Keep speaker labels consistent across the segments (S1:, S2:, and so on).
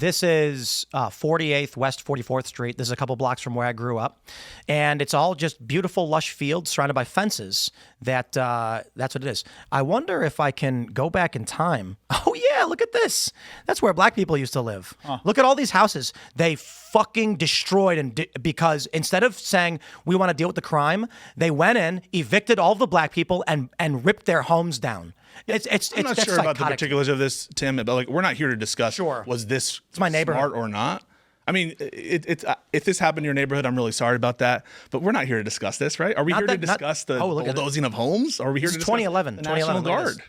S1: This is 48th West 44th Street. This is a couple blocks from where I grew up. And it's all just beautiful, lush fields surrounded by fences. That's what it is. I wonder if I can go back in time. Oh, yeah, look at this. That's where black people used to live. Huh. Look at all these houses. They fucking destroyed because instead of saying we want to deal with the crime, they went in, evicted all of the black people, and ripped their homes down.
S2: I'm not sure about the particulars of this, Tim, but like we're not here to discuss was this
S1: it's my
S2: smart or not. I mean, if this happened in your neighborhood, I'm really sorry about that. But we're not here to discuss this, right? Are we here to discuss the bulldozing of homes? Or are we here to discuss
S1: 2011,
S2: the National Guard?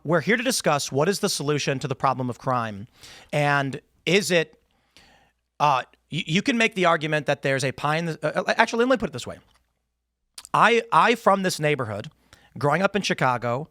S1: We're here to discuss what is the solution to the problem of crime. And is it, you can make the argument that there's a pie in the, actually, let me put it this way. I from this neighborhood, growing up in Chicago,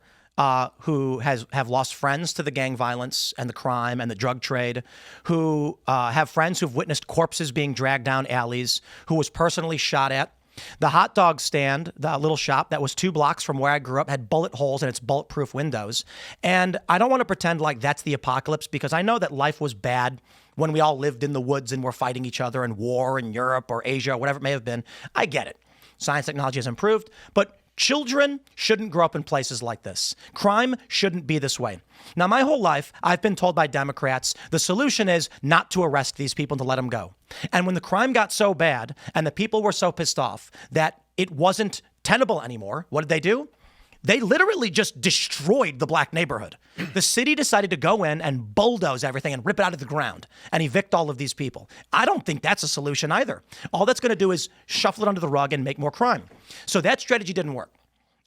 S1: who have lost friends to the gang violence and the crime and the drug trade, who have friends who've witnessed corpses being dragged down alleys, who was personally shot at. The hot dog stand, the little shop that was 2 blocks from where I grew up, had bullet holes in its bulletproof windows. And I don't want to pretend like that's the apocalypse, because I know that life was bad when we all lived in the woods and were fighting each other in war in Europe or Asia or whatever it may have been. I get it. Science, technology has improved, but children shouldn't grow up in places like this. Crime shouldn't be this way. Now, my whole life, I've been told by Democrats, the solution is not to arrest these people and to let them go. And when the crime got so bad and the people were so pissed off that it wasn't tenable anymore, what did they do? They literally just destroyed the black neighborhood. The city decided to go in and bulldoze everything and rip it out of the ground and evict all of these people. I don't think that's a solution either. All that's going to do is shuffle it under the rug and make more crime. So that strategy didn't work.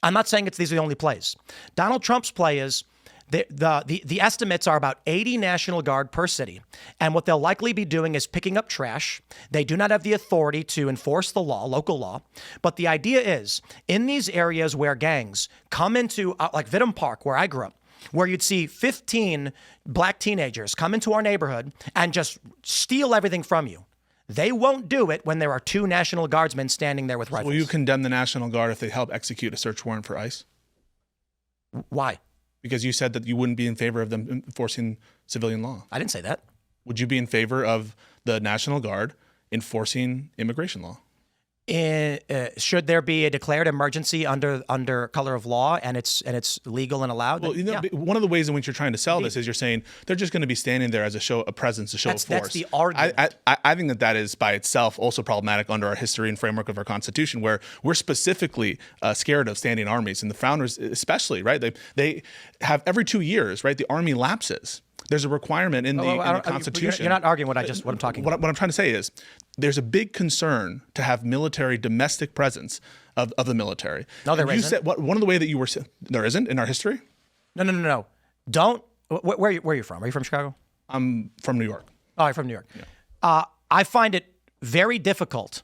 S1: I'm not saying these are the only plays. Donald Trump's play is the estimates are about 80 National Guard per city. And what they'll likely be doing is picking up trash. They do not have the authority to enforce the law, local law. But the idea is, in these areas where gangs come into, like Vidham Park, where I grew up, where you'd see 15 black teenagers come into our neighborhood and just steal everything from you. They won't do it when there are 2 National Guardsmen standing there with rifles.
S2: Will you condemn the National Guard if they help execute a search warrant for ICE?
S1: Why?
S2: Because you said that you wouldn't be in favor of them enforcing civilian law.
S1: I didn't say that.
S2: Would you be in favor of the National Guard enforcing immigration law?
S1: Should there be a declared emergency under color of law and it's legal and allowed?
S2: Well, one of the ways in which you're trying to sell this is you're saying they're just going to be standing there as a presence, a show of force.
S1: That's the argument.
S2: I think that is by itself also problematic under our history and framework of our Constitution, where we're specifically scared of standing armies, and the founders especially, right? They have every 2 years, right? The army lapses. There's a requirement in the Constitution.
S1: You're not arguing what I'm talking about.
S2: What I'm trying to say is there's a big concern to have military domestic presence of the military.
S1: No, there isn't.
S2: You said one of the way that you were there isn't in our history?
S1: No. Don't. Where are you from? Are you from Chicago?
S2: I'm from New York.
S1: Oh, you're from New York.
S2: Yeah.
S1: I find it very difficult,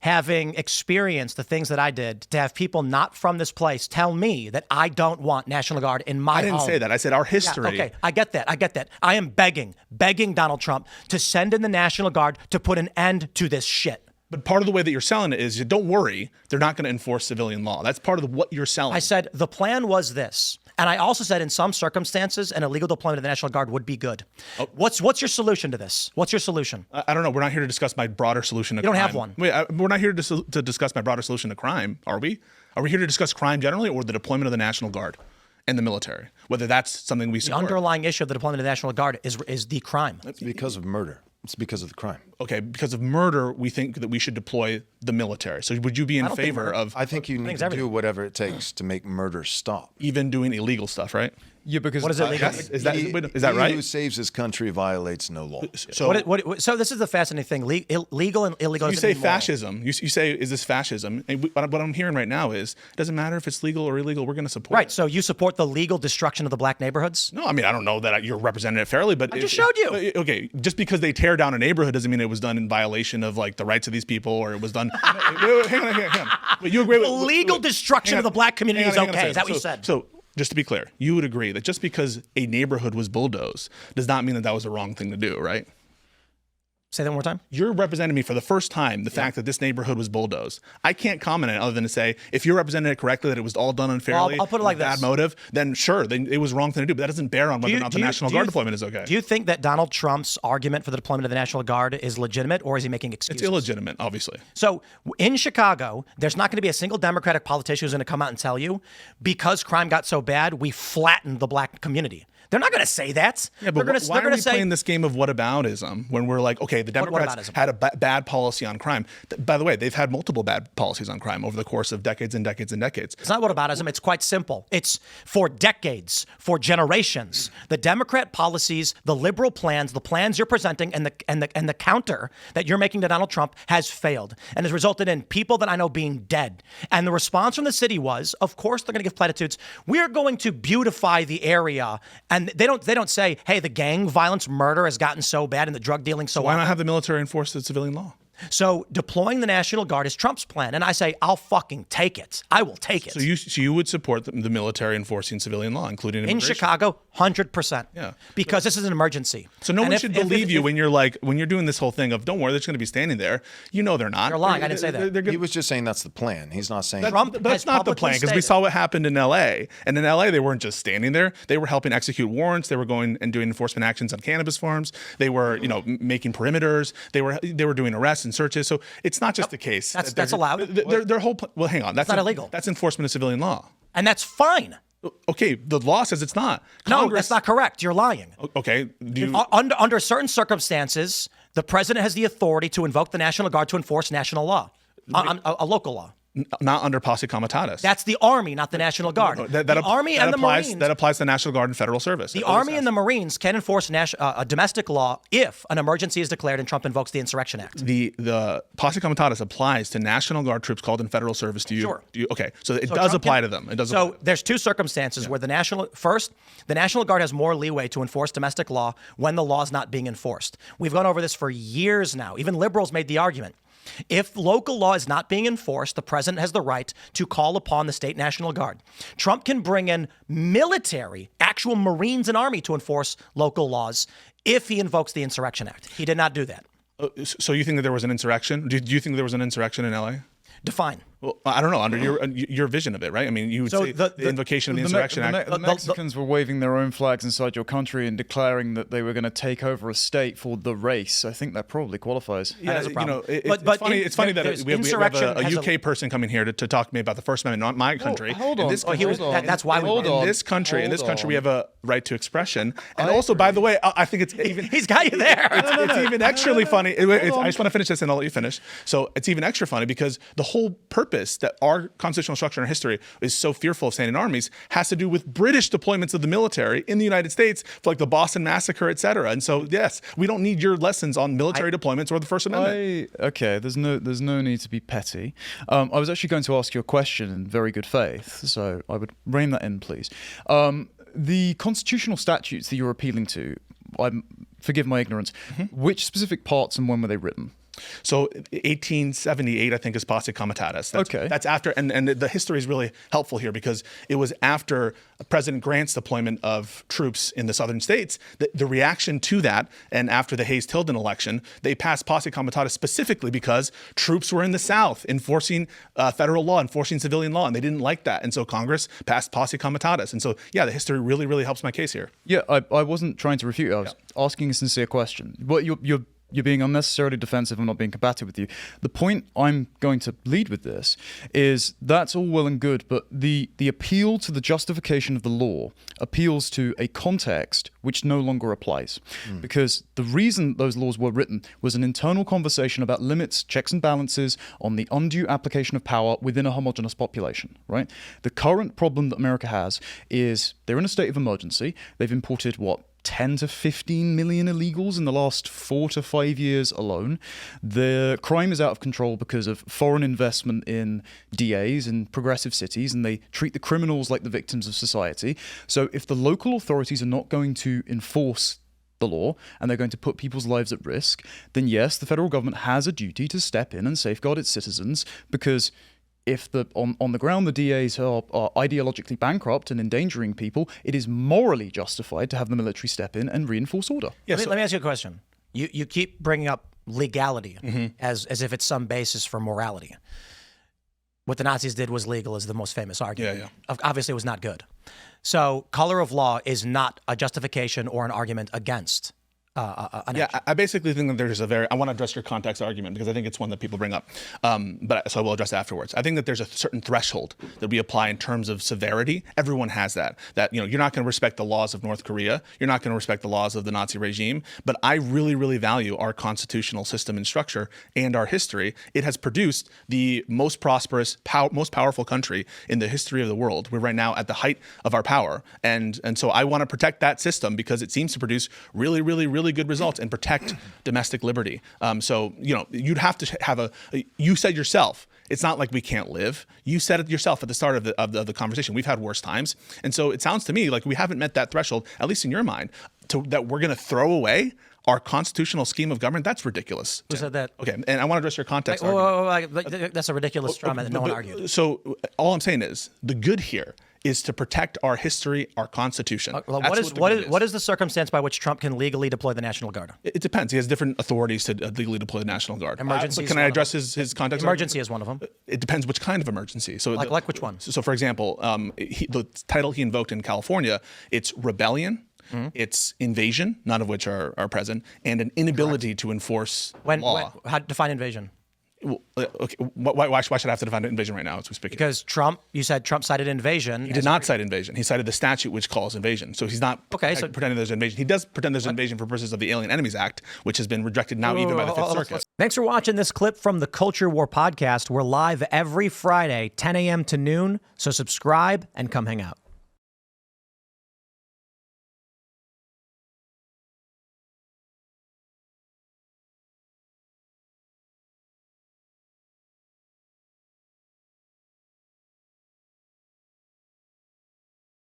S1: having experienced the things that I did, to have people not from this place tell me that I don't want National Guard in my home.
S2: I didn't say that. I said our history.
S1: Yeah, okay, I get that. I am begging Donald Trump to send in the National Guard to put an end to this shit.
S2: But part of the way that you're selling it is, don't worry, they're not going to enforce civilian law. That's part of what you're selling.
S1: I said the plan was this. And I also said in some circumstances, an illegal deployment of the National Guard would be good. Oh. What's your solution to this? What's your solution?
S2: I don't know. We're not here to discuss my broader solution to crime.
S1: You don't have one.
S2: Wait, we're not here to discuss my broader solution to crime, are we? Are we here to discuss crime generally, or the deployment of the National Guard and the military? Whether that's something we support.
S1: The underlying issue of the deployment of the National Guard is the crime.
S3: It's because of murder. It's because of the crime.
S2: Okay, because of murder, we think that we should deploy the military. So would you be in favor of...
S3: I think you need to do whatever it takes to make murder stop.
S2: Even doing illegal stuff, right?
S3: Yeah, because...
S1: What is illegal?
S2: Is that right?
S3: He who saves his country violates no law.
S1: So this is the fascinating thing. Legal and illegal...
S2: You say fascism. You say, is this fascism? And what I'm hearing right now is, it doesn't matter if it's legal or illegal, we're going to support it.
S1: Right, so you support the legal destruction of the black neighborhoods?
S2: No, I mean, I don't know that you're representing it fairly, but...
S1: I just showed you.
S2: Okay, just because they tear down a neighborhood doesn't mean it was done in violation of, like, the rights of these people, or it was done... hang on. But you agree with...
S1: The legal destruction of the black community is okay. Is that what you said?
S2: So, just to be clear, you would agree that just because a neighborhood was bulldozed does not mean that was a wrong thing to do, right?
S1: Say that one more time.
S2: You're representing me for the first time, the fact that this neighborhood was bulldozed. I can't comment on it other than to say, if you're representing it correctly, that it was all done unfairly,
S1: Well, I'll put it like
S2: bad
S1: this.
S2: motive, then sure, then it was wrong thing to do. But that doesn't bear on whether or not the National Guard deployment is okay.
S1: Do you think that Donald Trump's argument for the deployment of the National Guard is legitimate, or is he making excuses?
S2: It's illegitimate, obviously.
S1: So in Chicago, there's not going to be a single Democratic politician who's going to come out and tell you, because crime got so bad, we flattened the black community. They're not going to say that.
S2: Yeah, but why are we playing this game of whataboutism when we're like, okay, the Democrats had a bad policy on crime. By the way, they've had multiple bad policies on crime over the course of decades and decades and decades.
S1: It's not whataboutism. It's quite simple. It's for decades, for generations. The Democrat policies, the liberal plans, the plans you're presenting, and the counter that you're making to Donald Trump has failed and has resulted in people that I know being dead. And the response from the city was, of course, they're going to give platitudes. We're going to beautify the area. And they don't say, hey, the gang violence, murder has gotten so bad and the drug dealing so
S2: why not have the military enforce the civilian law?
S1: So deploying the National Guard is Trump's plan. And I say, I'll fucking take it. I will take it.
S2: So you would support the military enforcing civilian law, including immigration?
S1: In Chicago, 100%.
S2: Yeah.
S1: Because this is an emergency.
S2: So no one should believe you when you're doing this whole thing of, don't worry, they're just going to be standing there. You know they're not.
S1: You're lying. I didn't say that.
S3: He was just saying that's the plan. He's not saying
S1: Trump
S2: that's not the plan, because we saw what happened in L.A. And in L.A., they weren't just standing there. They were helping execute warrants. They were going and doing enforcement actions on cannabis farms. They were, making perimeters. They were doing arrests and searches. So it's not just the case.
S1: That's allowed.
S2: Their whole well, hang on. That's
S1: not illegal.
S2: That's enforcement of civilian law.
S1: And that's fine.
S2: Okay, the law says it's not.
S1: No, that's not correct. You're lying.
S2: Okay.
S1: Under certain circumstances, the president has the authority to invoke the National Guard to enforce national law, a local law.
S2: Not under posse comitatus.
S1: That's the Army, not the National Guard. The Army and the Marines.
S2: That applies to the National Guard and federal service.
S1: The Army and the Marines can enforce a domestic law if an emergency is declared and Trump invokes the Insurrection Act.
S2: The posse comitatus applies to National Guard troops called in federal service.
S1: Sure.
S2: Okay, so it does apply to them. It does.
S1: So there's two circumstances where the National Guard has more leeway to enforce domestic law when the law is not being enforced. We've gone over this for years now. Even liberals made the argument. If local law is not being enforced, the president has the right to call upon the state National Guard. Trump can bring in military, actual Marines and Army to enforce local laws if he invokes the Insurrection Act. He did not do that.
S2: So you think that there was an insurrection? Do you think there was an insurrection in L.A.?
S1: Define.
S2: Well, I don't know. Under your vision of it, right? I mean, you would say the invocation of the Insurrection Act.
S4: The Mexicans were waving their own flags inside your country and declaring that they were going to take over a state for the race. I think that probably qualifies.
S2: Yeah,
S1: a problem.
S2: It's funny that we have a UK person coming here to talk to me about the First Amendment, not my country.
S4: Hold on.
S1: That's why we
S2: in this country, we have a right to expression. And also, by the way, I think it's even
S1: he's got you there.
S2: It's even extra funny. I just want to finish this and I'll let you finish. So it's even extra funny because the whole purpose that our constitutional structure and history is so fearful of standing armies has to do with British deployments of the military in the United States for like the Boston Massacre, et cetera. And so, yes, we don't need your lessons on military deployments or the First Amendment.
S4: Okay, there's no need to be petty. I was actually going to ask you a question in very good faith, so I would rein that in, please. The constitutional statutes that you're appealing to, forgive my ignorance, which specific parts and when were they written?
S2: So 1878, I think, is posse comitatus. That's after, and the history is really helpful here because it was after President Grant's deployment of troops in the southern states, the reaction to that, and after the Hayes-Tilden election, they passed posse comitatus specifically because troops were in the South enforcing federal law, enforcing civilian law, and they didn't like that. And so Congress passed posse comitatus. And so, yeah, the history really, really helps my case here.
S4: Yeah, I wasn't trying to refute you. I was asking a sincere question. But you're being unnecessarily defensive. I'm not being combative with you. The point I'm going to lead with this is that's all well and good, but the appeal to the justification of the law appeals to a context which no longer applies. Because the reason those laws were written was an internal conversation about limits, checks and balances on the undue application of power within a homogenous population, right? The current problem that America has is they're in a state of emergency. They've imported, 10 to 15 million illegals in the last 4 to 5 years alone. The crime is out of control because of foreign investment in DAs in progressive cities, and they treat the criminals like the victims of society. So if the local authorities are not going to enforce the law and they're going to put people's lives at risk, then yes, the federal government has a duty to step in and safeguard its citizens, because if on the ground the DAs are ideologically bankrupt and endangering people, it is morally justified to have the military step in and reinforce order.
S1: Let me ask you a question. You keep bringing up legality as if it's some basis for morality. What the Nazis did was legal is the most famous argument. Obviously, it was not good. So color of law is not a justification or an argument against an action.
S2: I basically think that there's I want to address your context argument because I think it's one that people bring up. So I will address it afterwards. I think that there's a certain threshold that we apply in terms of severity. Everyone has that. That, you're not going to respect the laws of North Korea. You're not going to respect the laws of the Nazi regime. But I really, really value our constitutional system and structure and our history. It has produced the most prosperous, most powerful country in the history of the world. We're right now at the height of our power. And so I want to protect that system because it seems to produce really, really, really good results and protect domestic liberty. So, you'd have to have you said yourself, it's not like we can't live. You said it yourself at the start of the conversation. We've had worse times. And so it sounds to me like we haven't met that threshold, at least in your mind, that we're going to throw away our constitutional scheme of government. That's ridiculous.
S1: Who said that?
S2: Okay, and I want to address your context.
S1: That's a ridiculous straw man that no one argued.
S2: So all I'm saying is the good here is to protect our history, our constitution.
S1: What is the circumstance by which Trump can legally deploy the National Guard?
S2: It depends. He has different authorities to legally deploy the National Guard.
S1: Emergency.
S2: Can I address his context?
S1: Emergency is one of them.
S2: It depends which kind of emergency. So
S1: like which one?
S2: So for example, the title he invoked in California, it's rebellion. It's invasion, none of which are present, and an inability to enforce law.
S1: How to define invasion?
S2: Well, okay. Why should I have to define invasion right now as we speak?
S1: Because you said Trump cited invasion.
S2: He did not cite invasion. He cited the statute which calls invasion. So he's not pretending there's invasion. He does pretend there's invasion for purposes of the Alien Enemies Act, which has been rejected now even by the Fifth Circuit.
S1: Thanks for watching this clip from the Culture War podcast. We're live every Friday, 10 a.m. to noon. So subscribe and come hang out.